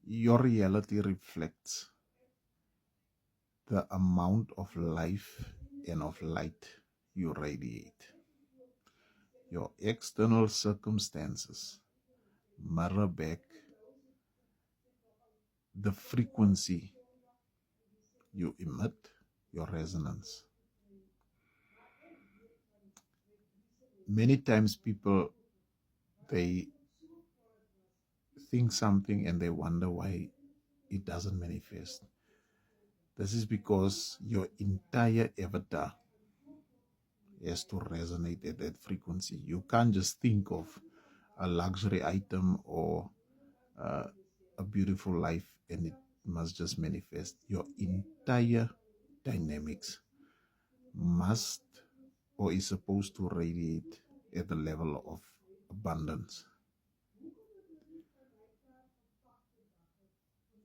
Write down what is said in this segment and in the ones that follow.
Your reality reflects the amount of life and of light you radiate. Your external circumstances mirror back the frequency you emit, your resonance. Many times people, they think something and they wonder why it doesn't manifest. This is because your entire avatar has to resonate at that frequency. You can't just think of a luxury item or a beautiful life and it must just manifest. Your entire dynamics must or is supposed to radiate at the level of abundance.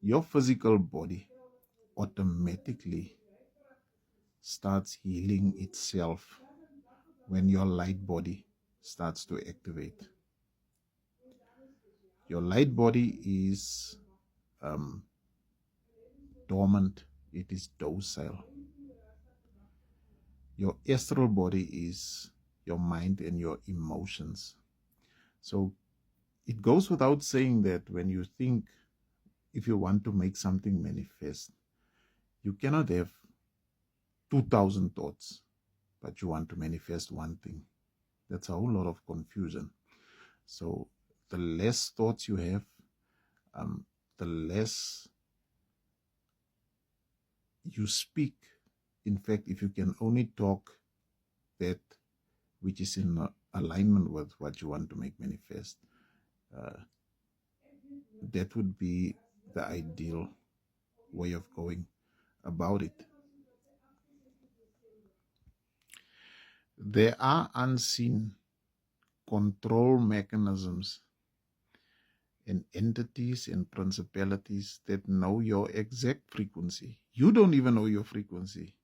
Your physical body automatically starts healing itself when your light body starts to activate. Your light body is dormant, it is docile. Your astral body is your mind and your emotions. So it goes without saying that when you think, if you want to make something manifest, you cannot have 2,000 thoughts, but you want to manifest one thing. That's a whole lot of confusion. So the less thoughts you have, the less you speak. In fact, if you can only talk that which is in alignment with what you want to make manifest, that would be the ideal way of going about it. There are unseen control mechanisms and entities and principalities that know your exact frequency. You don't even know your frequency,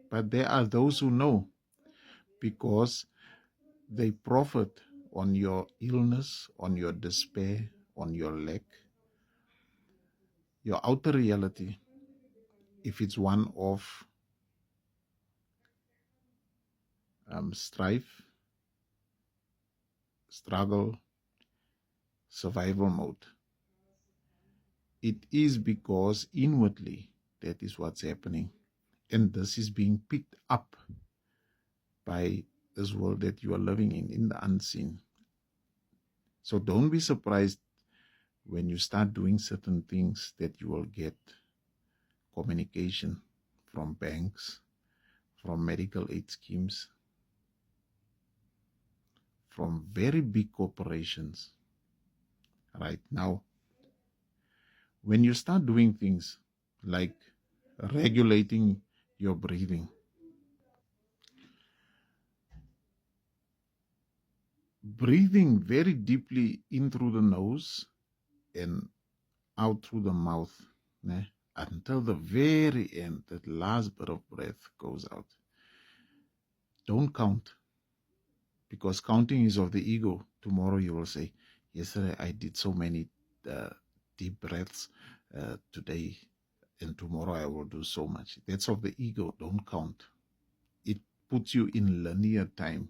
but there are those who know because they profit on your illness, on your despair, on your lack. Your outer reality, if it's one of strife, struggle, survival mode, it is because inwardly that is what's happening. And this is being picked up by this world that you are living in the unseen. So don't be surprised when you start doing certain things that you will get communication from banks, from medical aid schemes, from very big corporations. Right now, when you start doing things like regulating your breathing, breathing very deeply in through the nose and out through the mouth, until the very end, that last bit of breath goes out. Don't count, because counting is of the ego. Tomorrow you will say, yesterday I did so many deep breaths, today and tomorrow I will do so much. That's of the ego. Don't count. It puts you in linear time.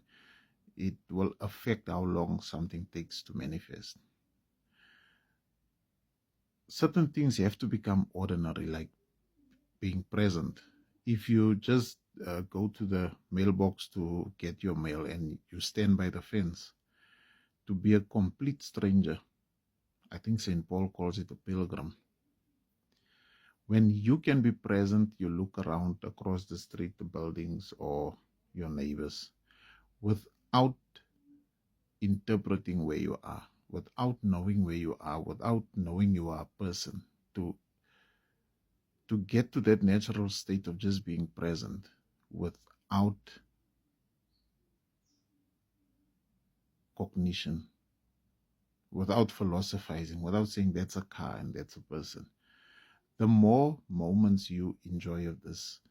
It will affect how long something takes to manifest. Certain things have to become ordinary, like being present. If you just go to the mailbox to get your mail and you stand by the fence, to be a complete stranger, I think St. Paul calls it a pilgrim. When you can be present, you look around across the street, the buildings, or your neighbors, without interpreting where you are, without knowing where you are, without knowing you are a person, to get to that natural state of just being present without cognition, without philosophizing, without saying that's a car and that's a person. The more moments you enjoy of this,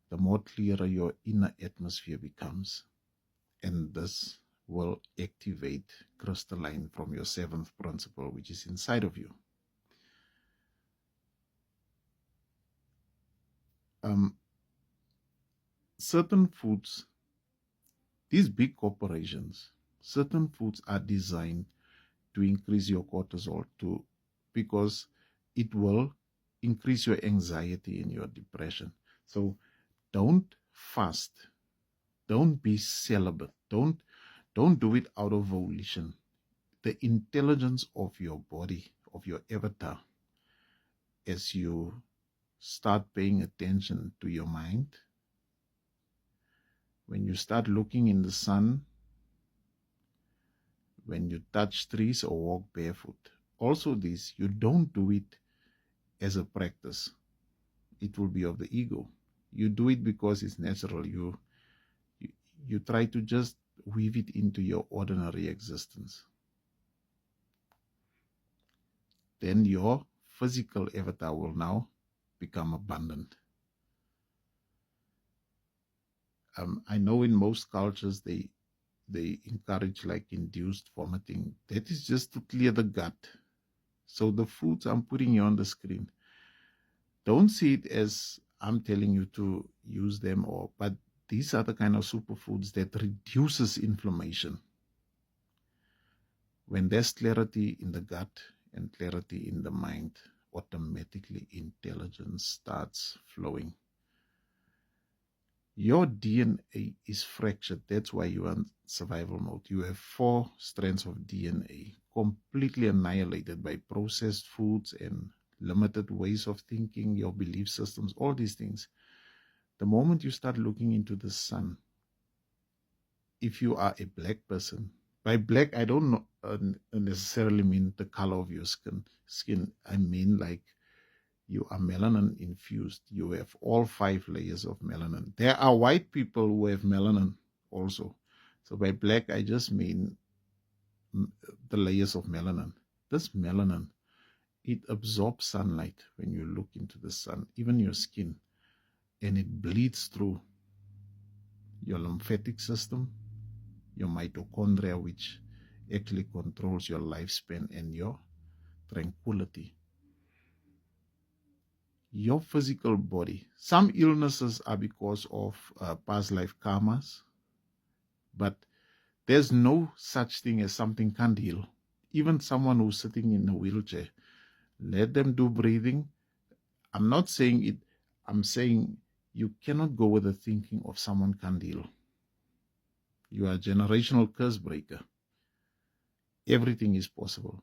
the more clearer your inner atmosphere becomes. And this will activate crystalline from your seventh principle, which is inside of you. Certain foods, these big corporations, certain foods are designed to increase your cortisol because it will increase your anxiety and your depression. So don't fast. Don't be celibate. Don't do it out of volition. The intelligence of your body, of your avatar, as you start paying attention to your mind, when you start looking in the sun, when you touch trees or walk barefoot, also this, you don't do it as a practice. It will be of the ego. You do it because it's natural. You try to just weave it into your ordinary existence. Then your physical avatar will now become abundant. I know in most cultures they encourage like induced vomiting. That is just to clear the gut. So the foods I'm putting here on the screen, don't see it as I'm telling you to use them, but these are the kind of superfoods that reduces inflammation. When there's clarity in the gut and clarity in the mind, automatically intelligence starts flowing. Your DNA is fractured. That's why you are in survival mode. You have 4 strands of DNA completely annihilated by processed foods and limited ways of thinking, your belief systems, all these things. The moment you start looking into the sun, if you are a black person, by black, I don't necessarily mean the color of your skin. I mean like you are melanin infused. You have all 5 layers of melanin. There are white people who have melanin also. So by black, I just mean the layers of melanin. This melanin, it absorbs sunlight when you look into the sun, even your skin, and it bleeds through your lymphatic system, your mitochondria, which actually controls your lifespan and your tranquility. Your physical body. Some illnesses are because of past life karmas, but there's no such thing as something can't heal. Even someone who's sitting in a wheelchair, let them do breathing. I'm not saying it, I'm saying you cannot go with the thinking of someone can't heal. You are a generational curse breaker. Everything is possible.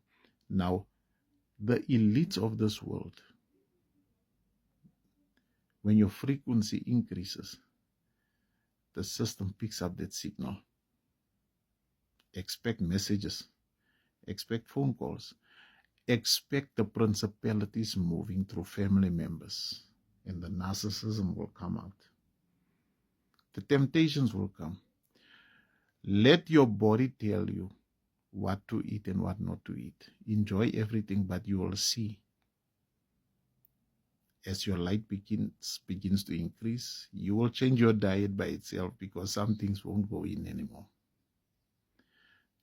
Now, the elites of this world, when your frequency increases, the system picks up that signal. Expect messages, expect phone calls, expect the principalities moving through family members, and the narcissism will come out. The temptations will come. Let your body tell you what to eat and what not to eat. Enjoy everything, but you will see as your light begins to increase, you will change your diet by itself because some things won't go in anymore.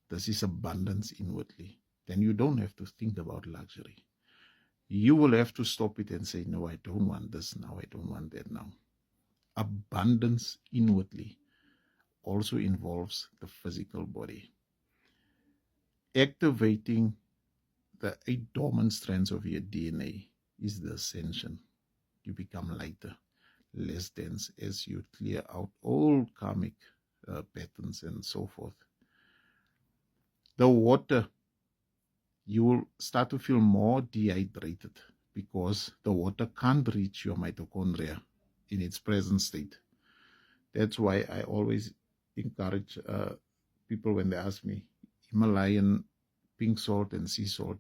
This is abundance inwardly. Then you don't have to think about luxury. You will have to stop it and say, no, I don't want this now. I don't want that now. Abundance inwardly also involves the physical body. Activating the 8 dormant strands of your DNA is the ascension. You become lighter, less dense as you clear out all karmic patterns and so forth. The water, you will start to feel more dehydrated because the water can't reach your mitochondria in its present state. That's why I always encourage people when they ask me, Himalayan pink salt and sea salt,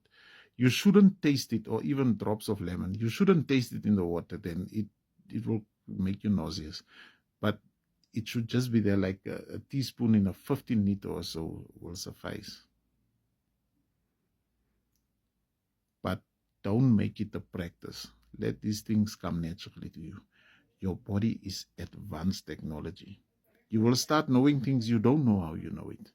you shouldn't taste it, or even drops of lemon. You shouldn't taste it in the water, then it will make you nauseous. But it should just be there, like a teaspoon in a 15 liter or so will suffice. But don't make it a practice. Let these things come naturally to you. Your body is advanced technology. You will start knowing things you don't know how you know it.